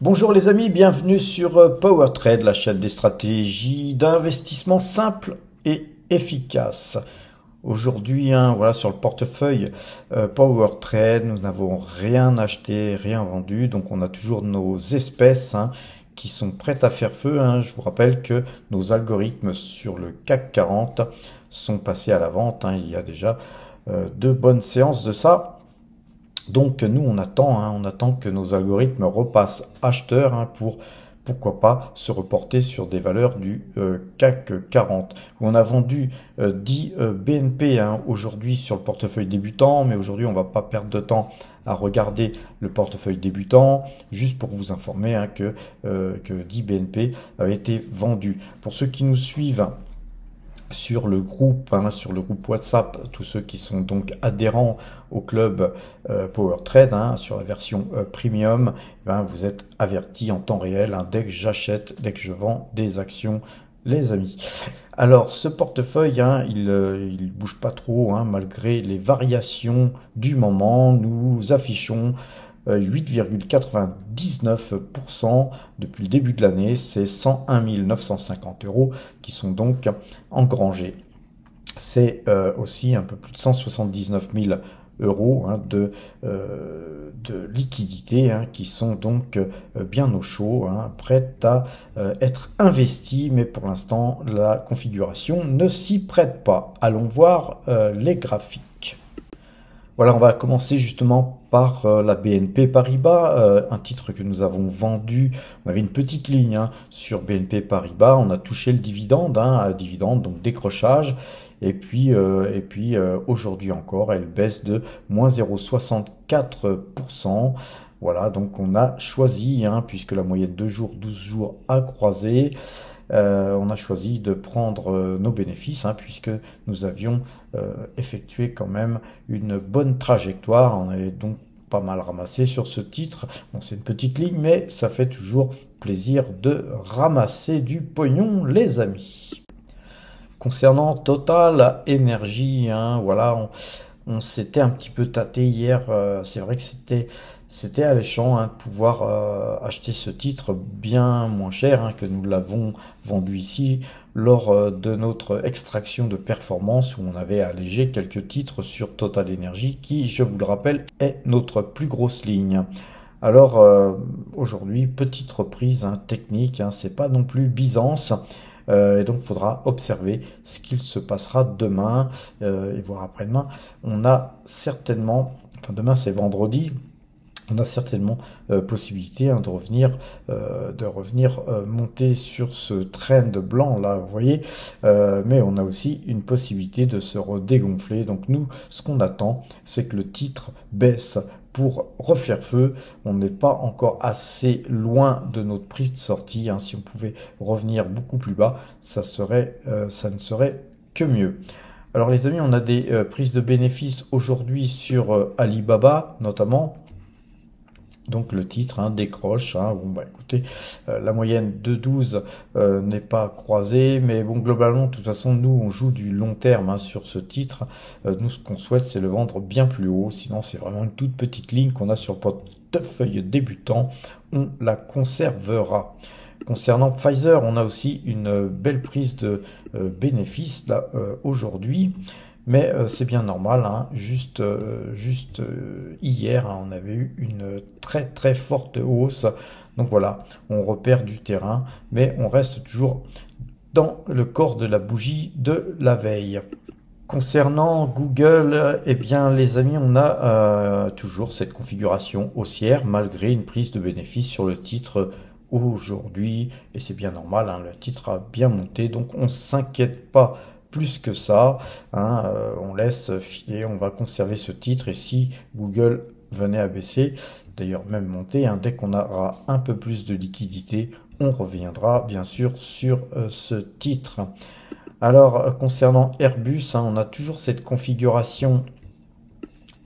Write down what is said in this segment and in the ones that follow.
Bonjour les amis, bienvenue sur Power Trade, la chaîne des stratégies d'investissement simples et efficaces. Aujourd'hui, voilà, sur le portefeuille Power Trade, nous n'avons rien acheté, rien vendu, donc on a toujours nos espèces qui sont prêtes à faire feu. Je vous rappelle que nos algorithmes sur le CAC 40 sont passés à la vente. Il y a déjà deux bonnes séances de ça. Donc nous on attend que nos algorithmes repassent acheteurs pour pourquoi pas se reporter sur des valeurs du CAC 40. On a vendu 10 BNP aujourd'hui sur le portefeuille débutant, mais aujourd'hui on va pas perdre de temps à regarder le portefeuille débutant, juste pour vous informer que 10 BNP avaient été vendus. Pour ceux qui nous suivent sur le groupe WhatsApp, tous ceux qui sont donc adhérents au club Power Trade, sur la version premium, vous êtes avertis en temps réel dès que j'achète, dès que je vends des actions, les amis. Alors ce portefeuille, il bouge pas trop, malgré les variations du moment. Nous affichons 8,99% depuis le début de l'année. C'est 101 950 € qui sont donc engrangés. C'est aussi un peu plus de 179 000 euros de liquidités qui sont donc bien au chaud, prêtes à être investies, mais pour l'instant la configuration ne s'y prête pas. Allons voir les graphiques. Voilà, on va commencer justement par la BNP Paribas, un titre que nous avons vendu. On avait une petite ligne sur BNP Paribas, on a touché le dividende, dividende, donc décrochage. Et puis aujourd'hui encore, elle baisse de moins 0,64%. Voilà, donc on a choisi, puisque la moyenne 2 jours, 12 jours a croisé, on a choisi de prendre nos bénéfices, puisque nous avions effectué quand même une bonne trajectoire. On avait donc pas mal ramassé sur ce titre. Bon, c'est une petite ligne, mais ça fait toujours plaisir de ramasser du pognon, les amis. Concernant Total Energy, voilà, on s'était un petit peu tâté hier. C'est vrai que c'était alléchant de pouvoir acheter ce titre bien moins cher que nous l'avons vendu ici lors de notre extraction de performance, où on avait allégé quelques titres sur Total Energy qui, je vous le rappelle, est notre plus grosse ligne. Alors aujourd'hui, petite reprise technique, c'est pas non plus Byzance. Et donc il faudra observer ce qu'il se passera demain et voire après-demain. On a certainement, demain c'est vendredi, on a certainement possibilité de revenir monter sur ce trend blanc là, vous voyez, mais on a aussi une possibilité de se redégonfler. Donc nous, ce qu'on attend, c'est que le titre baisse pour refaire feu. On n'est pas encore assez loin de notre prise de sortie. Si on pouvait revenir beaucoup plus bas, ça ne serait que mieux. Alors les amis, on a des prises de bénéfices aujourd'hui sur Alibaba notamment. Donc le titre décroche. Écoutez, la moyenne de 12 n'est pas croisée, mais bon, globalement, de toute façon, nous on joue du long terme sur ce titre. Nous, ce qu'on souhaite, c'est le vendre bien plus haut. Sinon, c'est vraiment une toute petite ligne qu'on a sur le portefeuille débutant. On la conservera. Concernant Pfizer, on a aussi une belle prise de bénéfices là aujourd'hui. Mais c'est bien normal, juste hier, on avait eu une très très forte hausse. Donc voilà, on repère du terrain, mais on reste toujours dans le corps de la bougie de la veille. Concernant Google, eh bien les amis, on a toujours cette configuration haussière malgré une prise de bénéfice sur le titre aujourd'hui. Et c'est bien normal, le titre a bien monté, donc on ne s'inquiète pas plus que ça, on laisse filer, on va conserver ce titre, et si Google venait à baisser, d'ailleurs même monter, dès qu'on aura un peu plus de liquidité, on reviendra bien sûr sur ce titre. Alors concernant Airbus, on a toujours cette configuration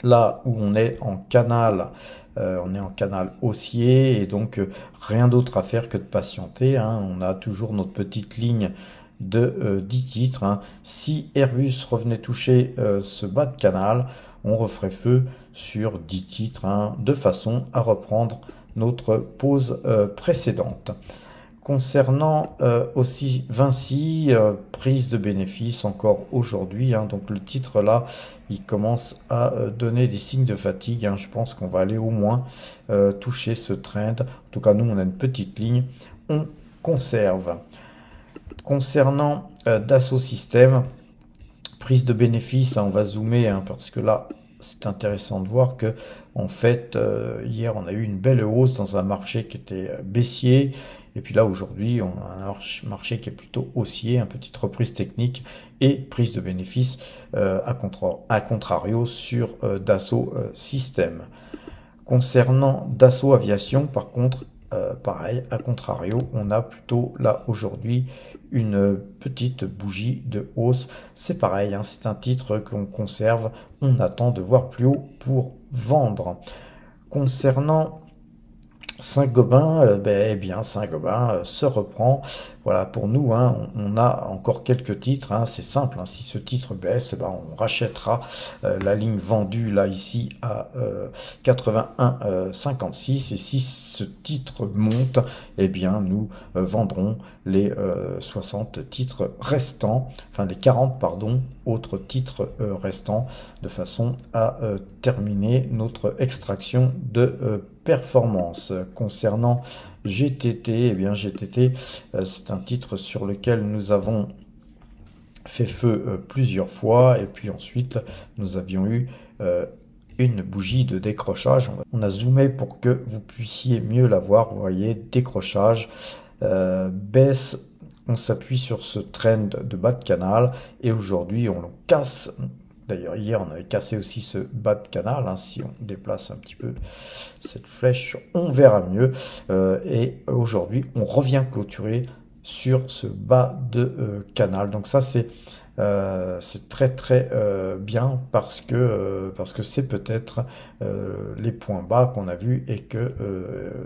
là où on est en canal. On est en canal haussier, et donc rien d'autre à faire que de patienter. On a toujours notre petite ligne de 10 titres. Si Airbus revenait toucher ce bas de canal, on referait feu sur 10 titres de façon à reprendre notre pause précédente. Concernant aussi Vinci, prise de bénéfice encore aujourd'hui, hein, donc le titre là, il commence à donner des signes de fatigue, hein, je pense qu'on va aller au moins toucher ce trend. En tout cas, nous, on a une petite ligne, on conserve. Concernant Dassault Systèmes, prise de bénéfice, hein, on va zoomer, hein, parce que là, c'est intéressant de voir que, en fait, hier, on a eu une belle hausse dans un marché qui était baissier. Et puis là, aujourd'hui, on a un marché qui est plutôt haussier, une petite reprise technique et prise de bénéfice à contrario sur Dassault Systèmes. Concernant Dassault Aviation, par contre, pareil, à contrario, on a plutôt là aujourd'hui une petite bougie de hausse. C'est pareil, hein, c'est un titre qu'on conserve. On attend de voir plus haut pour vendre. Concernant Saint-Gobain, eh bien Saint-Gobain se reprend. Voilà, pour nous, hein, on a encore quelques titres. Hein, c'est simple. Hein, si ce titre baisse, eh ben, on rachètera la ligne vendue là ici à 81,56. Et si ce titre monte, eh bien nous vendrons les 60 titres restants, enfin les 40 pardon, autres titres restants, de façon à terminer notre extraction de performance. Concernant GTT, eh bien GTT, c'est un titre sur lequel nous avons fait feu plusieurs fois, et puis ensuite nous avions eu une bougie de décrochage. On a zoomé pour que vous puissiez mieux la voir. Vous voyez, décrochage, baisse, on s'appuie sur ce trend de bas de canal, et aujourd'hui on le casse. D'ailleurs, hier, on avait cassé aussi ce bas de canal. Hein. Si on déplace un petit peu cette flèche, on verra mieux. Et aujourd'hui, on revient clôturer sur ce bas de canal. Donc ça, c'est très très bien parce que c'est peut-être les points bas qu'on a vus et que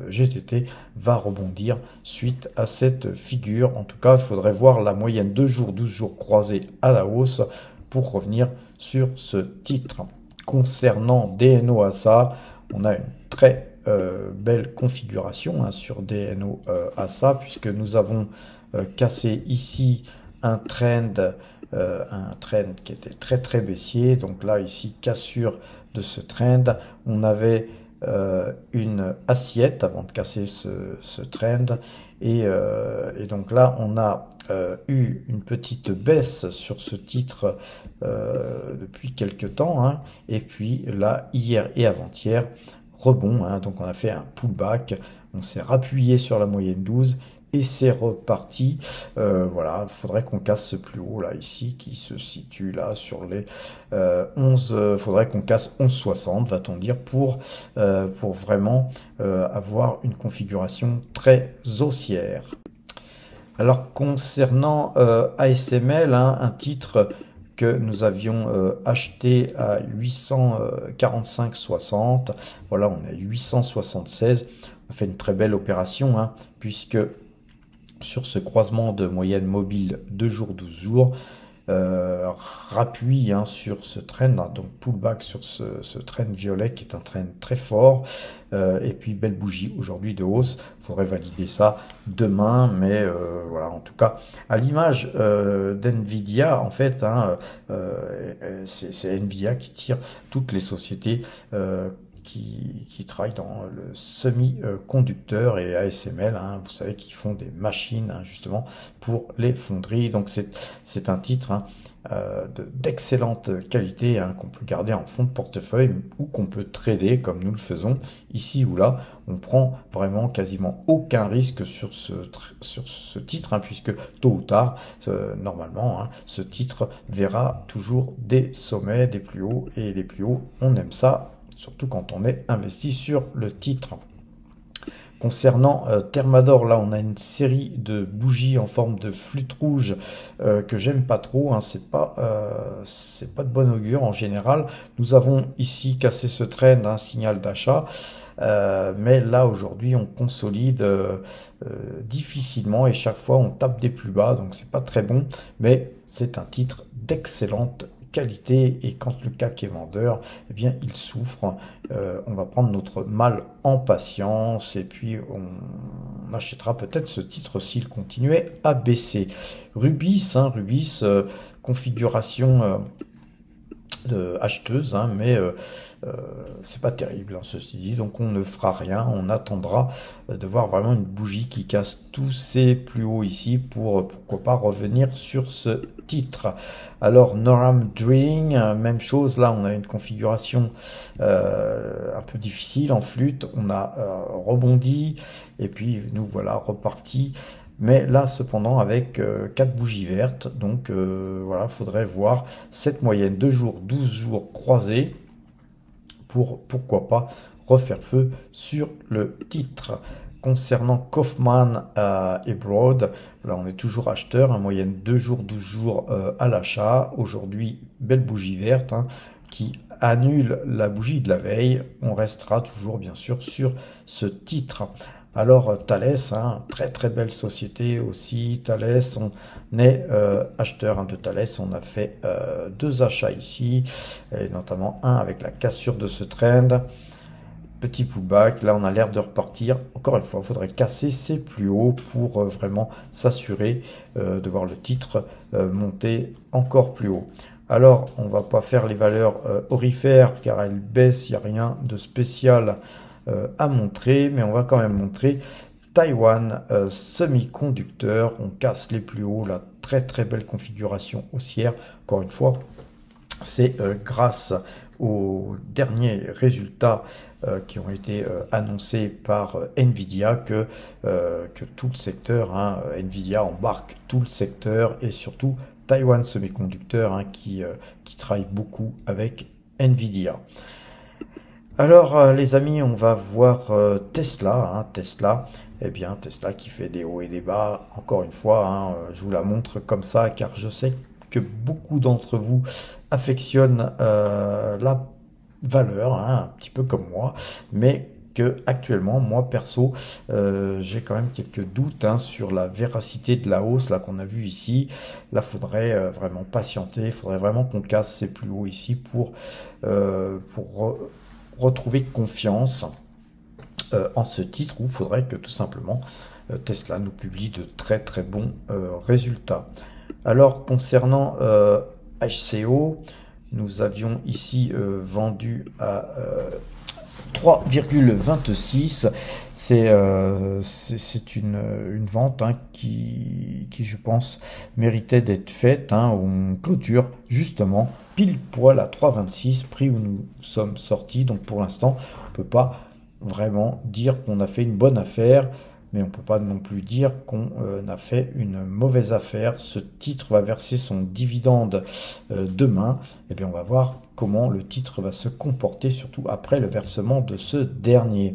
GTT va rebondir suite à cette figure. En tout cas, il faudrait voir la moyenne 2 jours, 12 jours croisés à la hausse pour revenir sur ce titre. Concernant DNO ASA, on a une très belle configuration hein, sur DNO ASA, puisque nous avons cassé ici un trend qui était très très baissier. Donc là ici, cassure de ce trend. On avait une assiette avant de casser ce trend, et donc là on a eu une petite baisse sur ce titre depuis quelques temps, hein, et puis là hier et avant-hier rebond, hein, donc on a fait un pullback, on s'est rappuyé sur la moyenne 12 et c'est reparti. Voilà, il faudrait qu'on casse ce plus haut là ici qui se situe là sur les 11, faudrait qu'on casse 11,60 va-t-on dire pour vraiment avoir une configuration très haussière. Alors concernant ASML, hein, un titre que nous avions acheté à 845,60, voilà, on est à 876, on a fait une très belle opération, hein, puisque sur ce croisement de moyenne mobile 2 jours, 12 jours, rappuie hein, sur ce trend, hein, donc pullback sur ce trend violet qui est un trend très fort, et puis belle bougie aujourd'hui de hausse. Il faudrait valider ça demain, mais voilà, en tout cas à l'image d'NVIDIA en fait, hein, c'est NVIDIA qui tire toutes les sociétés qui travaillent dans le semi-conducteur, et ASML, hein, vous savez qu'ils font des machines hein, justement pour les fonderies. Donc c'est un titre hein, d'excellente qualité hein, qu'on peut garder en fond de portefeuille ou qu'on peut trader comme nous le faisons ici ou là. On prend vraiment quasiment aucun risque sur ce titre, hein, puisque tôt ou tard, normalement, hein, ce titre verra toujours des sommets, des plus hauts, et les plus hauts, on aime ça, surtout quand on est investi sur le titre. Concernant Thermador, là on a une série de bougies en forme de flûte rouge que j'aime pas trop, hein, c'est pas de bon augure en général. Nous avons ici cassé ce trend, un signal d'achat, mais là aujourd'hui on consolide difficilement, et chaque fois on tape des plus bas, donc c'est pas très bon, mais c'est un titre d'excellente qualité, et quand le CAC est vendeur, eh bien il souffre. On va prendre notre mal en patience, et puis on achètera peut-être ce titre s'il continuait à baisser. Rubis, Rubis, configuration de acheteuse, mais c'est pas terrible, ceci dit, donc on ne fera rien, on attendra de voir vraiment une bougie qui casse tous ces plus hauts ici pour pourquoi pas revenir sur ce titre. Alors Noram Drilling, même chose, là on a une configuration un peu difficile en flûte, on a rebondi et puis nous voilà repartis. Mais là, cependant, avec 4 bougies vertes, donc voilà, faudrait voir cette moyenne 2 jours, 12 jours croisés pour, pourquoi pas, refaire feu sur le titre. Concernant Kaufman et Broad, là on est toujours acheteur, en moyenne 2 jours, 12 jours à l'achat. Aujourd'hui, belle bougie verte qui annule la bougie de la veille. On restera toujours bien sûr sur ce titre. Alors Thales, très très belle société aussi. Thales, on est acheteur de Thales. On a fait 2 achats ici, et notamment un avec la cassure de ce trend. Petit pullback, là on a l'air de repartir. Encore une fois, il faudrait casser ces plus hauts pour vraiment s'assurer de voir le titre monter encore plus haut. Alors, on va pas faire les valeurs aurifères car elles baissent, il n'y a rien de spécial à montrer, mais on va quand même montrer Taiwan Semiconducteur. On casse les plus hauts, la très très belle configuration haussière. Encore une fois, c'est grâce aux derniers résultats qui ont été annoncés par Nvidia que tout le secteur, Nvidia embarque tout le secteur, et surtout Taiwan Semiconducteur qui travaille beaucoup avec Nvidia. Alors les amis, on va voir Tesla, eh bien Tesla qui fait des hauts et des bas. Encore une fois, je vous la montre comme ça car je sais que beaucoup d'entre vous affectionnent la valeur, un petit peu comme moi, mais que actuellement, moi perso, j'ai quand même quelques doutes sur la véracité de la hausse là qu'on a vu ici. Là, faudrait vraiment patienter, il faudrait vraiment qu'on casse ces plus hauts ici pour retrouver confiance en ce titre, où il faudrait que tout simplement Tesla nous publie de très très bons résultats. Alors concernant HCO, nous avions ici vendu à 3,26. C'est une vente qui, je pense, méritait d'être faite. On clôture justement pile poil à 3,26, prix où nous sommes sortis. Donc pour l'instant, on ne peut pas vraiment dire qu'on a fait une bonne affaire, mais on ne peut pas non plus dire qu'on a fait une mauvaise affaire. Ce titre va verser son dividende demain. Et bien on va voir comment le titre va se comporter, surtout après le versement de ce dernier.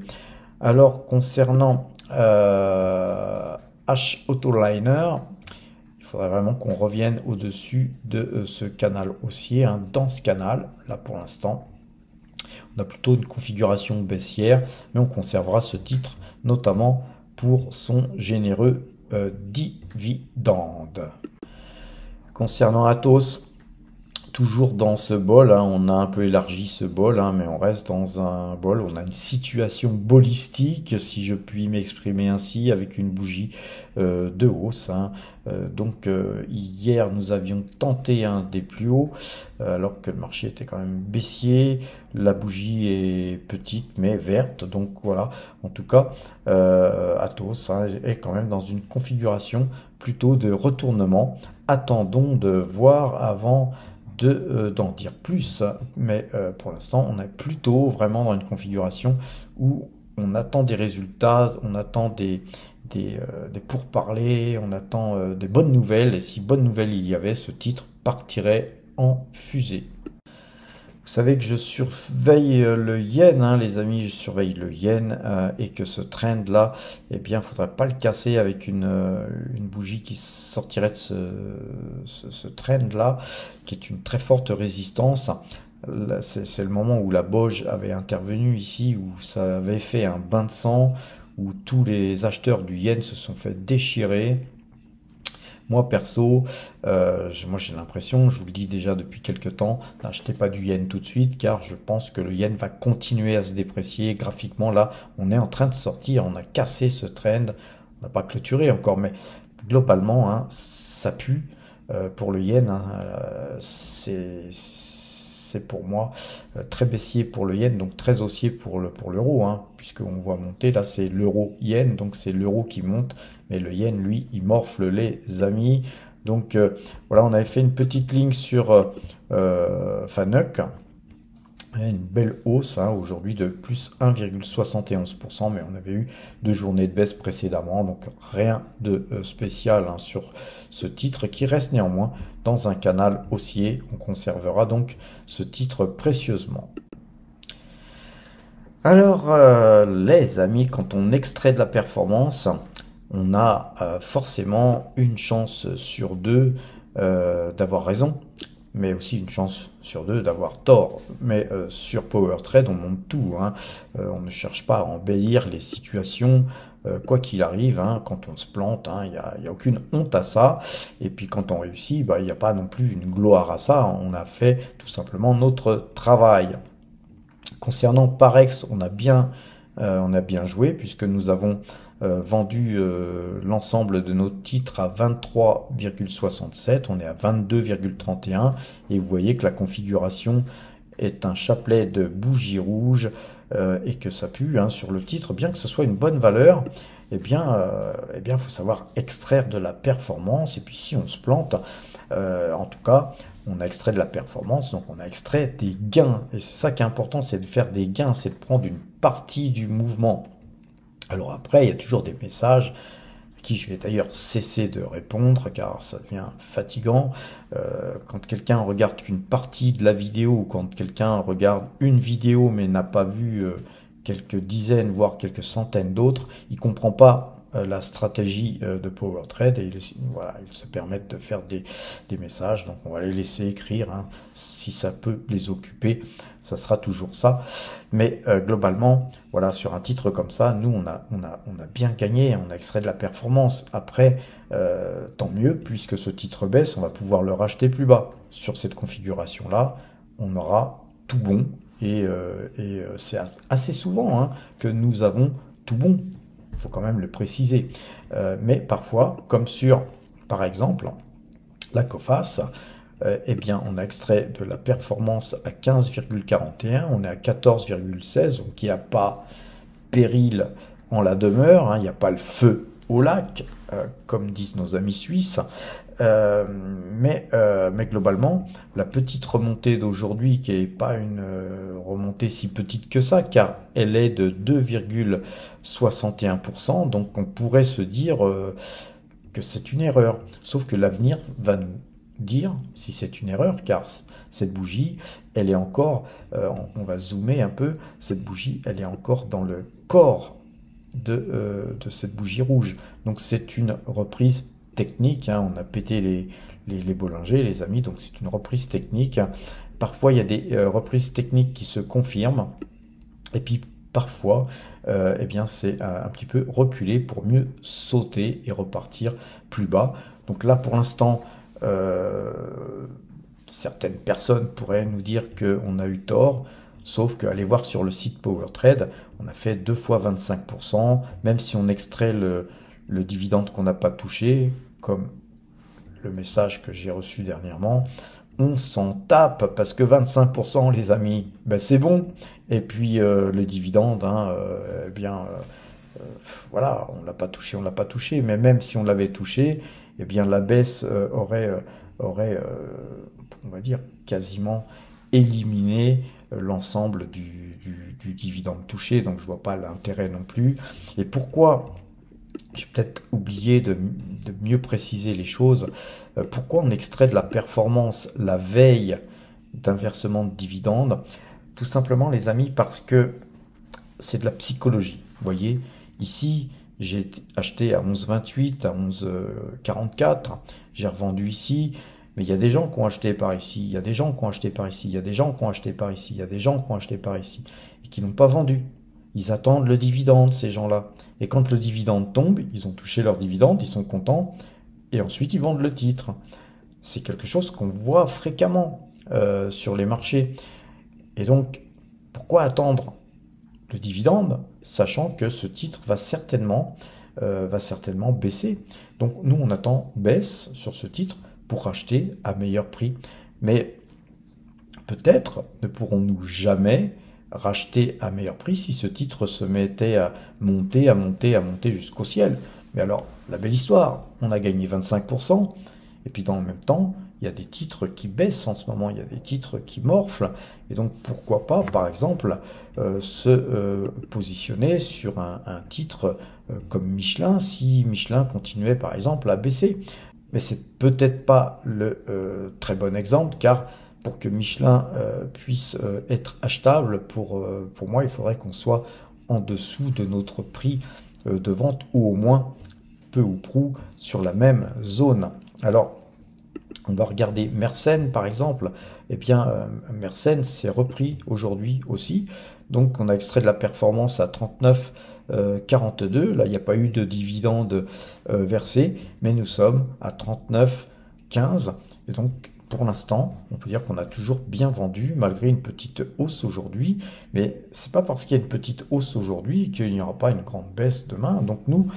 Alors concernant H Autoliner, il faudrait vraiment qu'on revienne au-dessus de ce canal haussier, dans ce canal. Là pour l'instant, on a plutôt une configuration baissière, mais on conservera ce titre notamment pour son généreux dividende. Concernant Atos, toujours dans ce bol, on a un peu élargi ce bol, mais on reste dans un bol. On a une situation bolistique, si je puis m'exprimer ainsi, avec une bougie de hausse. Donc hier, nous avions tenté un des plus hauts, alors que le marché était quand même baissier. La bougie est petite, mais verte. Donc voilà, en tout cas, Atos est quand même dans une configuration plutôt de retournement. Attendons de voir avant d'en dire plus, mais pour l'instant on est plutôt vraiment dans une configuration où on attend des résultats, on attend des pourparlers, on attend des bonnes nouvelles, et si bonnes nouvelles il y avait, ce titre partirait en fusée. Vous savez que je surveille le yen, les amis, je surveille le yen, et que ce trend là, eh bien, faudrait pas le casser avec une bougie qui sortirait de ce trend là, qui est une très forte résistance. C'est le moment où la Boge avait intervenu ici, où ça avait fait un bain de sang, où tous les acheteurs du yen se sont fait déchirer. Moi perso, moi j'ai l'impression, je vous le dis déjà depuis quelques temps, n'achetez pas du yen tout de suite car je pense que le yen va continuer à se déprécier graphiquement. Là, on est en train de sortir, on a cassé ce trend, on n'a pas clôturé encore, mais globalement, hein, ça pue pour le yen. Hein, c'est pour moi très baissier pour le yen, donc très haussier pour l'euro, hein, puisqu'on voit monter, là c'est l'euro-yen, donc c'est l'euro qui monte, mais le yen, lui, il morfle les amis. Donc voilà, on avait fait une petite ligne sur FANUC, une belle hausse hein, aujourd'hui de plus 1,71%, mais on avait eu 2 journées de baisse précédemment, donc rien de spécial hein, sur ce titre qui reste néanmoins dans un canal haussier. On conservera donc ce titre précieusement. Alors les amis, quand on extrait de la performance, on a forcément une chance sur deux d'avoir raison, mais aussi une chance sur deux d'avoir tort. Mais sur PowerTrade, on monte tout. Hein. On ne cherche pas à embellir les situations, quoi qu'il arrive. Hein. Quand on se plante, il n'y a aucune honte à ça. Et puis quand on réussit, il n'y a pas non plus une gloire à ça. On a fait tout simplement notre travail. Concernant Parex, on a bien joué puisque nous avons vendu l'ensemble de nos titres à 23,67, on est à 22,31 et vous voyez que la configuration est un chapelet de bougies rouges et que ça pue hein, sur le titre, bien que ce soit une bonne valeur. Eh bien, faut savoir extraire de la performance et puis si on se plante, en tout cas, on a extrait de la performance, donc on a extrait des gains. Et c'est ça qui est important, c'est de faire des gains, c'est de prendre une partie du mouvement. Alors après, il y a toujours des messages à qui je vais d'ailleurs cesser de répondre car ça devient fatigant. Quand quelqu'un regarde qu'une partie de la vidéo ou quand quelqu'un regarde une vidéo mais n'a pas vu quelques dizaines voire quelques centaines d'autres, il comprend pas la stratégie de PowerTrade et voilà, ils se permettent de faire des messages, donc on va les laisser écrire, hein. Si ça peut les occuper, ça sera toujours ça, mais globalement, voilà, sur un titre comme ça, nous on a bien gagné, on a extrait de la performance, après tant mieux, puisque ce titre baisse, on va pouvoir le racheter plus bas, sur cette configuration là, on aura tout bon, et c'est assez souvent hein, que nous avons tout bon. Il faut quand même le préciser. Mais parfois, comme sur, par exemple, la COFAS, eh bien, on a extrait de la performance à 15,41, on est à 14,16, donc il n'y a pas péril en la demeure, hein, il n'y a pas le feu au lac, comme disent nos amis suisses. Mais globalement, la petite remontée d'aujourd'hui, qui n'est pas une remontée si petite que ça, car elle est de 2,61%, donc on pourrait se dire que c'est une erreur. Sauf que l'avenir va nous dire si c'est une erreur, car cette bougie, elle est encore, on va zoomer un peu, cette bougie, elle est encore dans le corps de cette bougie rouge. Donc c'est une reprise technique, hein, on a pété les Bollinger, les amis, donc c'est une reprise technique. Parfois, il y a des reprises techniques qui se confirment, et puis parfois, eh bien, c'est un petit peu reculer pour mieux sauter et repartir plus bas. Donc là, pour l'instant, certaines personnes pourraient nous dire qu'on a eu tort, sauf qu'aller voir sur le site PowerTrade, on a fait 2 fois 25%, même si on extrait le dividende qu'on n'a pas touché, comme le message que j'ai reçu dernièrement, on s'en tape, parce que 25%, les amis, ben c'est bon. Et puis le dividende, hein, voilà, on l'a pas touché, mais même si on l'avait touché, eh bien la baisse aurait on va dire, quasiment éliminé l'ensemble du dividende touché, donc je vois pas l'intérêt non plus. Et pourquoi, j'ai peut-être oublié de mieux préciser les choses, pourquoi on extrait de la performance la veille d'un versement de dividende? Tout simplement, les amis, parce que c'est de la psychologie. Vous voyez, ici, j'ai acheté à 11,28, à 11,44, j'ai revendu ici, mais il y a des gens qui ont acheté par ici, il y a des gens qui ont acheté par ici, il y a des gens qui ont acheté par ici, il y a des gens qui ont acheté par ici, et qui n'ont pas vendu. Ils attendent le dividende, ces gens-là. Et quand le dividende tombe, ils ont touché leur dividende, ils sont contents, et ensuite ils vendent le titre. C'est quelque chose qu'on voit fréquemment sur les marchés. Et donc, pourquoi attendre le dividende, sachant que ce titre va certainement baisser. Donc nous, on attend baisse sur ce titre pour acheter à meilleur prix. Mais peut-être ne pourrons-nous jamais racheter à meilleur prix si ce titre se mettait à monter, à monter, à monter jusqu'au ciel. Mais alors, la belle histoire, on a gagné 25%, et puis dans le même temps, il y a des titres qui baissent en ce moment, il y a des titres qui morflent, et donc pourquoi pas, par exemple, se positionner sur un titre comme Michelin, si Michelin continuait par exemple à baisser. Mais c'est peut-être pas le très bon exemple, car pour que Michelin puisse être achetable, pour moi, il faudrait qu'on soit en dessous de notre prix de vente, ou au moins peu ou prou sur la même zone. Alors, on va regarder Mersenne par exemple. Eh bien, Mersenne s'est repris aujourd'hui aussi. Donc, on a extrait de la performance à 39,42. Là, il n'y a pas eu de dividende versé, mais nous sommes à 39,15. Et donc, pour l'instant, on peut dire qu'on a toujours bien vendu malgré une petite hausse aujourd'hui. Mais c'est pas parce qu'il y a une petite hausse aujourd'hui qu'il n'y aura pas une grande baisse demain. Donc, nous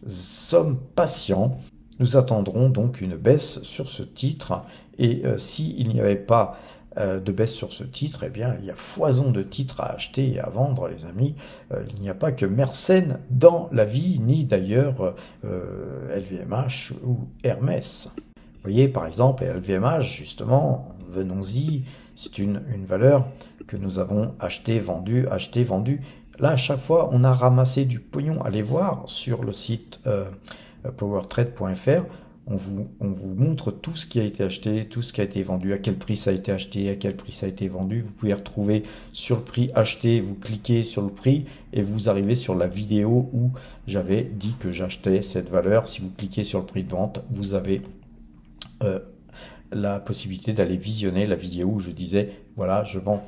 sommes patients. Nous attendrons donc une baisse sur ce titre, et s'il n'y avait pas de baisse sur ce titre, eh bien il y a foison de titres à acheter et à vendre, les amis. Il n'y a pas que Mersenne dans la vie, ni d'ailleurs LVMH ou Hermès. Vous voyez, par exemple, LVMH, justement, venons-y, c'est une valeur que nous avons acheté, vendu, acheté, vendu. Là, à chaque fois, on a ramassé du pognon. Allez voir sur le site powertrade.fr, on vous montre tout ce qui a été acheté, tout ce qui a été vendu, à quel prix ça a été acheté, à quel prix ça a été vendu. Vous pouvez retrouver sur le prix acheté, vous cliquez sur le prix et vous arrivez sur la vidéo où j'avais dit que j'achetais cette valeur. Si vous cliquez sur le prix de vente, vous avez la possibilité d'aller visionner la vidéo où je disais, voilà, je vends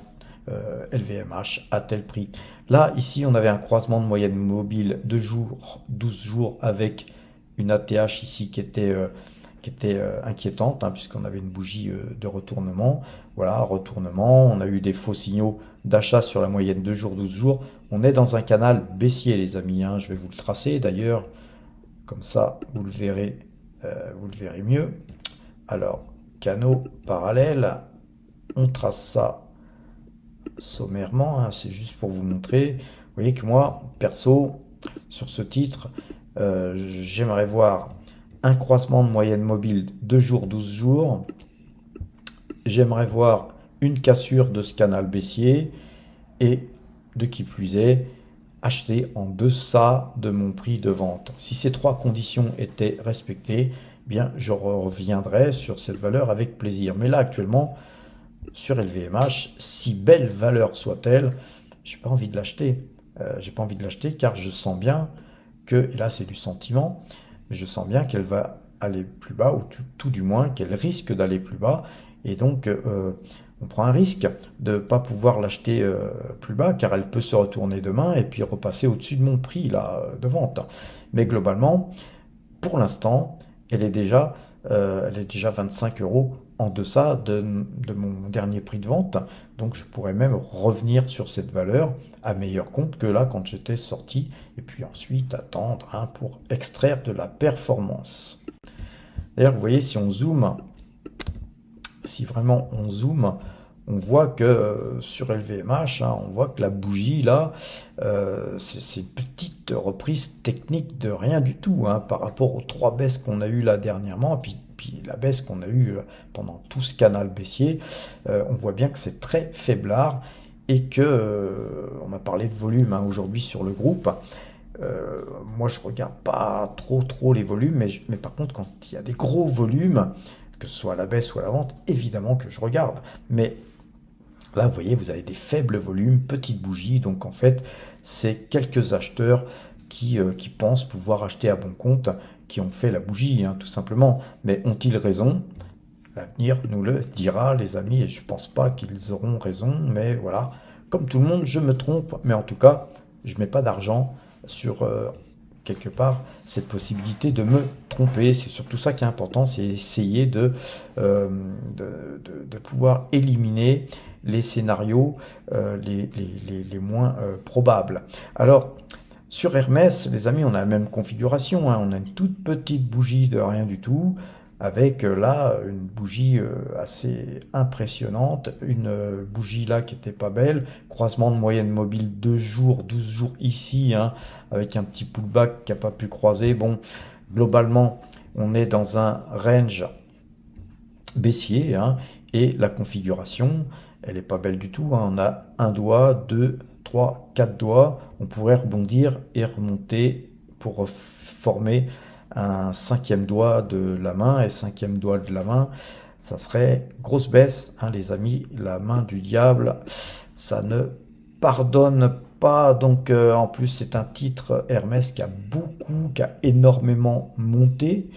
LVMH à tel prix. Là, ici, on avait un croisement de moyenne mobile 2 jours, 12 jours avec une ATH ici qui était inquiétante, hein, puisqu'on avait une bougie de retournement. Voilà, retournement. On a eu des faux signaux d'achat sur la moyenne 2 jours, 12 jours. On est dans un canal baissier, les amis, hein. Je vais vous le tracer d'ailleurs. Comme ça, vous le verrez mieux. Alors, canaux parallèles. On trace ça sommairement, hein, c'est juste pour vous montrer. Vous voyez que moi, perso, sur ce titre, j'aimerais voir un croisement de moyenne mobile 2 jours, 12 jours. J'aimerais voir une cassure de ce canal baissier et, de qui plus est, acheter en deçà de mon prix de vente. Si ces trois conditions étaient respectées, eh bien, je reviendrai sur cette valeur avec plaisir. Mais là, actuellement, sur LVMH, si belle valeur soit-elle, j'ai pas envie de l'acheter. J'ai pas envie de l'acheter car je sens bien que, et là c'est du sentiment, mais je sens bien qu'elle va aller plus bas, ou tout du moins qu'elle risque d'aller plus bas, et donc on prend un risque de ne pas pouvoir l'acheter plus bas, car elle peut se retourner demain et puis repasser au-dessus de mon prix là, de vente. Mais globalement, pour l'instant, elle est déjà 25 euros en deçà de mon dernier prix de vente. Donc je pourrais même revenir sur cette valeur à meilleur compte que là quand j'étais sorti, et puis ensuite attendre, hein, pour extraire de la performance. D'ailleurs, vous voyez, si on zoome, si vraiment on zoome, on voit que sur LVMH, hein, on voit que la bougie là, c'est une petite reprise technique de rien du tout, hein, par rapport aux trois baisses qu'on a eues là dernièrement, et puis la baisse qu'on a eue pendant tout ce canal baissier. On voit bien que c'est très faiblard, et que on a parlé de volume, hein, aujourd'hui sur le groupe. Moi je regarde pas trop les volumes, mais par contre quand il y a des gros volumes, que ce soit à la baisse ou à la vente, évidemment que je regarde. Mais là, vous voyez, vous avez des faibles volumes, petites bougies. Donc, en fait, c'est quelques acheteurs qui pensent pouvoir acheter à bon compte, qui ont fait la bougie, hein, tout simplement. Mais ont-ils raison? L'avenir nous le dira, les amis, et je pense pas qu'ils auront raison. Mais voilà, comme tout le monde, je me trompe. Mais en tout cas, je mets pas d'argent sur quelque part cette possibilité de me tromper. C'est surtout ça qui est important, c'est essayer de pouvoir éliminer les scénarios les moins probables. Alors, sur Hermès, les amis, on a la même configuration, hein. On a une toute petite bougie de rien du tout, avec là une bougie assez impressionnante, une bougie là qui était pas belle, croisement de moyenne mobile 2 jours, 12 jours ici, hein, avec un petit pullback qui n'a pas pu croiser. Bon, globalement, on est dans un range baissier, hein, et la configuration, elle est pas belle du tout, hein. On a un doigt, 2, 3, 4 doigts, on pourrait rebondir et remonter pour former un 5e doigt de la main, et 5e doigt de la main, ça serait grosse baisse, hein, les amis. La main du diable, ça ne pardonne pas. Donc en plus c'est un titre Hermès qui a énormément monté.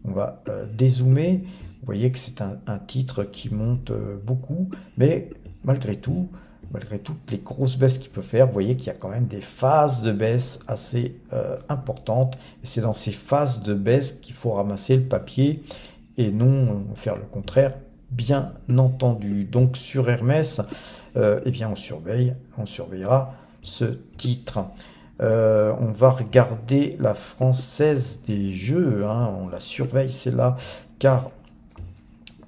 On va dézoomer. Vous voyez que c'est un titre qui monte beaucoup, mais malgré toutes les grosses baisses qu'il peut faire, vous voyez qu'il y a quand même des phases de baisse assez importantes. Et c'est dans ces phases de baisse qu'il faut ramasser le papier et non faire le contraire, bien entendu. Donc sur Hermès, eh bien on surveillera ce titre. On va regarder la Française des Jeux, hein, on la surveille, c'est là, car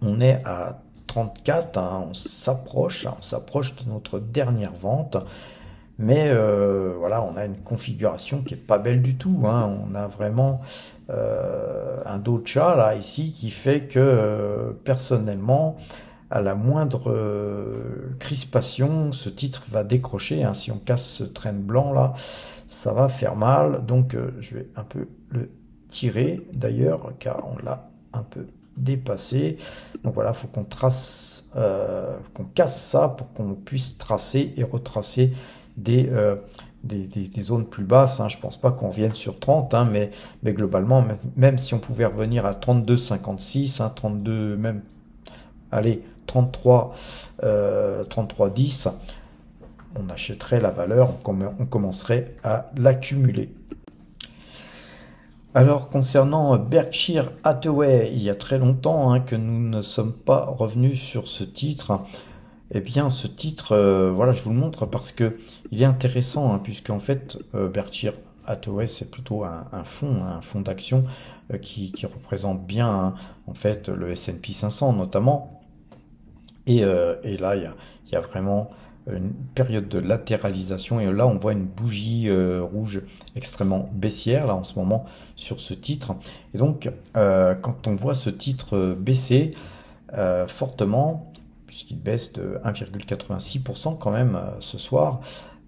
on est à 34, hein, on s'approche de notre dernière vente, mais voilà, on a une configuration qui est pas belle du tout, hein. On a vraiment un dos de chat là ici qui fait que personnellement, à la moindre crispation, ce titre va décrocher, hein. Si on casse ce train blanc là, ça va faire mal. Donc je vais un peu le tirer d'ailleurs, car on l'a un peu dépassé. Donc voilà, il faut qu'on trace, qu'on casse ça pour qu'on puisse tracer et retracer des zones plus basses, hein. Je pense pas qu'on revienne sur 30, hein, mais globalement, même si on pouvait revenir à 32,56, hein, 32, même, allez, 33, 33,10, on achèterait la valeur, on commencerait à l'accumuler. Alors concernant Berkshire Hathaway, il y a très longtemps, hein, que nous ne sommes pas revenus sur ce titre. Eh bien ce titre, voilà, je vous le montre parce que il est intéressant, hein, puisque en fait Berkshire Hathaway c'est plutôt un fonds d'action qui représente bien, hein, en fait le S&P 500 notamment. Et là il y a vraiment une période de latéralisation, et là on voit une bougie rouge extrêmement baissière là en ce moment sur ce titre. Et donc quand on voit ce titre baisser fortement, puisqu'il baisse de 1,86% quand même ce soir,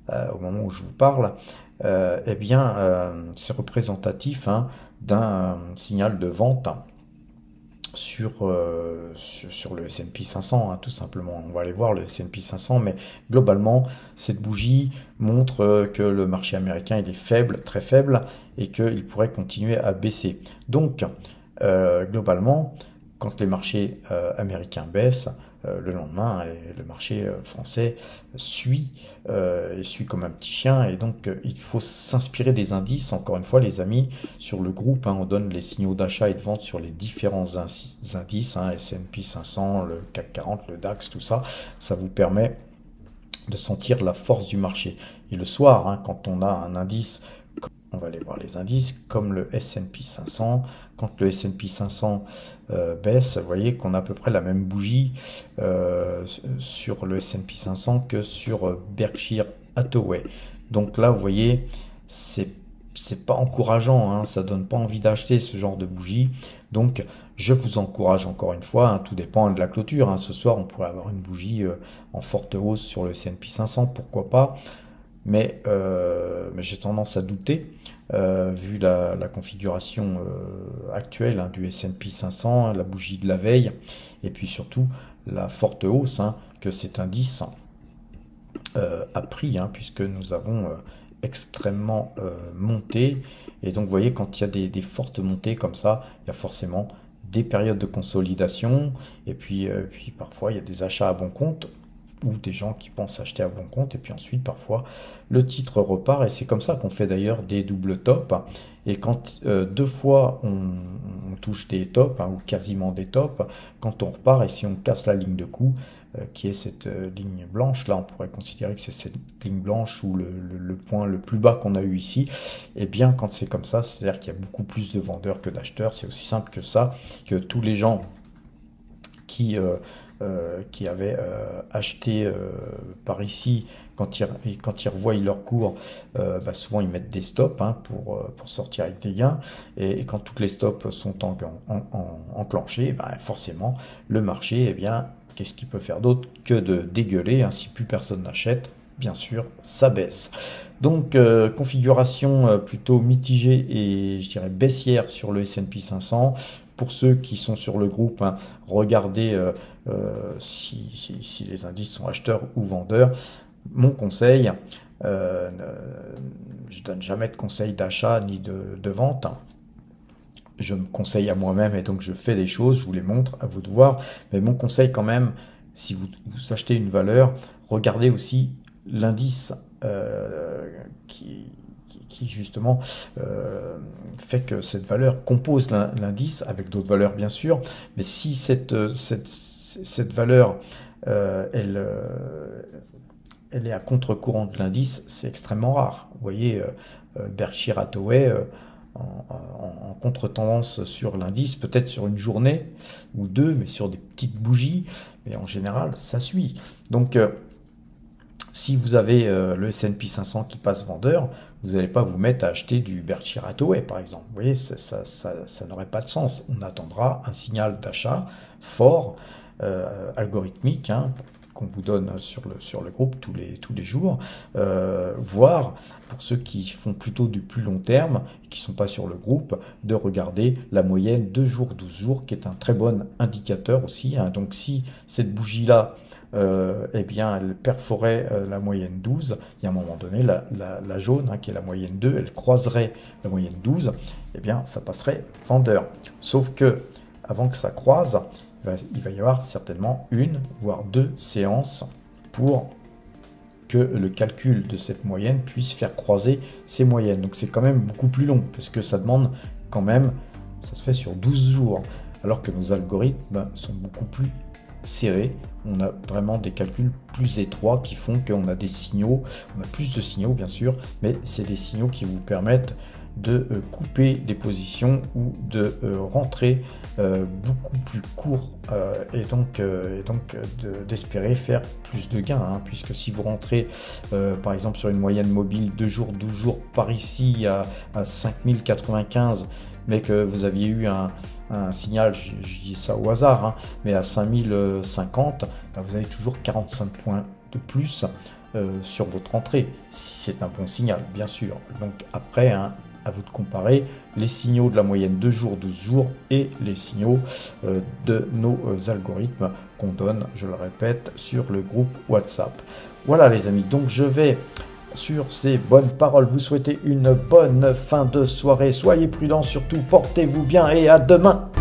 au moment où je vous parle, eh bien c'est représentatif, hein, d'un signal de vente sur le S&P 500, hein, tout simplement. On va aller voir le S&P 500, mais globalement, cette bougie montre que le marché américain il est faible, très faible, et qu'il pourrait continuer à baisser. Donc, globalement, quand les marchés américains baissent, le lendemain, le marché français suit, et suit comme un petit chien, et donc il faut s'inspirer des indices. Encore une fois, les amis, sur le groupe, hein, on donne les signaux d'achat et de vente sur les différents indices, hein, S&P 500, le CAC 40, le DAX, tout ça, ça vous permet de sentir la force du marché. Et le soir, hein, quand on a un indice, on va aller voir les indices, comme le S&P 500, quand le S&P 500 baisse, vous voyez qu'on a à peu près la même bougie sur le S&P 500 que sur Berkshire Hathaway. Donc là, vous voyez, c'est pas encourageant, hein, ça donne pas envie d'acheter ce genre de bougie. Donc je vous encourage encore une fois, hein, tout dépend de la clôture, hein. Ce soir, on pourrait avoir une bougie en forte hausse sur le S&P 500, pourquoi pas. Mais j'ai tendance à douter, vu la configuration actuelle, hein, du S&P 500, la bougie de la veille, et puis surtout la forte hausse, hein, que cet indice a pris, hein, puisque nous avons extrêmement monté. Et donc vous voyez, quand il y a des fortes montées comme ça, il y a forcément des périodes de consolidation, et puis parfois il y a des achats à bon compte. ou des gens qui pensent acheter à bon compte, et puis ensuite parfois le titre repart, et c'est comme ça qu'on fait d'ailleurs des doubles tops, et quand deux fois on touche des tops, ou quasiment des tops, quand on repart, et si on casse la ligne de coup, qui est cette ligne blanche, là on pourrait considérer que c'est cette ligne blanche ou le point le plus bas qu'on a eu ici, et bien quand c'est comme ça, c'est-à-dire qu'il y a beaucoup plus de vendeurs que d'acheteurs, c'est aussi simple que ça, que tous les gens qui avaient acheté par ici, quand ils revoient leur cours, souvent ils mettent des stops pour sortir avec des gains. Et quand toutes les stops sont enclenchés, forcément, le marché, qu'est-ce qu'il peut faire d'autre que de dégueuler, si plus personne n'achète, bien sûr, ça baisse. Donc, configuration plutôt mitigée et je dirais baissière sur le S&P 500. Pour ceux qui sont sur le groupe, regardez si les indices sont acheteurs ou vendeurs. Mon conseil, je donne jamais de conseil d'achat ni de vente. Je me conseille à moi-même et donc je fais des choses, je vous les montre, à vous de voir. Mais mon conseil quand même, si vous achetez une valeur, regardez aussi l'indice qui justement fait que cette valeur compose l'indice avec d'autres valeurs bien sûr, mais si cette valeur elle est à contre-courant de l'indice, c'est extrêmement rare. Vous voyez, Berkshire Hathaway en contre-tendance sur l'indice, peut-être sur une journée ou deux, mais sur des petites bougies, mais en général, ça suit. Donc, si vous avez le S&P 500 qui passe vendeur, vous n'allez pas vous mettre à acheter du Berkshire Hathaway, par exemple. Vous voyez, ça n'aurait pas de sens. On attendra un signal d'achat fort, algorithmique, qu'on vous donne sur le groupe tous les jours, voire pour ceux qui font plutôt du plus long terme, qui ne sont pas sur le groupe, de regarder la moyenne 2 jours, 12 jours, qui est un très bon indicateur aussi. Donc si cette bougie-là, elle perforait la moyenne 12, il y a un moment donné, la jaune, qui est la moyenne 2, elle croiserait la moyenne 12, ça passerait vendeur. Sauf que, avant que ça croise, il va y avoir certainement une, voire 2 séances pour que le calcul de cette moyenne puisse faire croiser ces moyennes. Donc c'est quand même beaucoup plus long, parce que ça demande quand même, ça se fait sur 12 jours, alors que nos algorithmes sont beaucoup plus serrés. On a vraiment des calculs plus étroits qui font qu'on a des signaux, on a plus de signaux bien sûr, mais c'est des signaux qui vous permettent de couper des positions ou de rentrer beaucoup plus court et donc d'espérer faire plus de gains, puisque si vous rentrez par exemple sur une moyenne mobile 2 jours, 12 jours par ici à 5095, mais que vous aviez eu un signal, je dis ça au hasard, mais à 5050, vous avez toujours 45 points de plus sur votre entrée, si c'est un bon signal, bien sûr. Donc après, à vous de comparer les signaux de la moyenne 2 jours, 12 jours et les signaux de nos algorithmes qu'on donne, je le répète, sur le groupe WhatsApp. Voilà les amis, donc je vais sur ces bonnes paroles vous souhaiter une bonne fin de soirée. Soyez prudents surtout, portez-vous bien et à demain.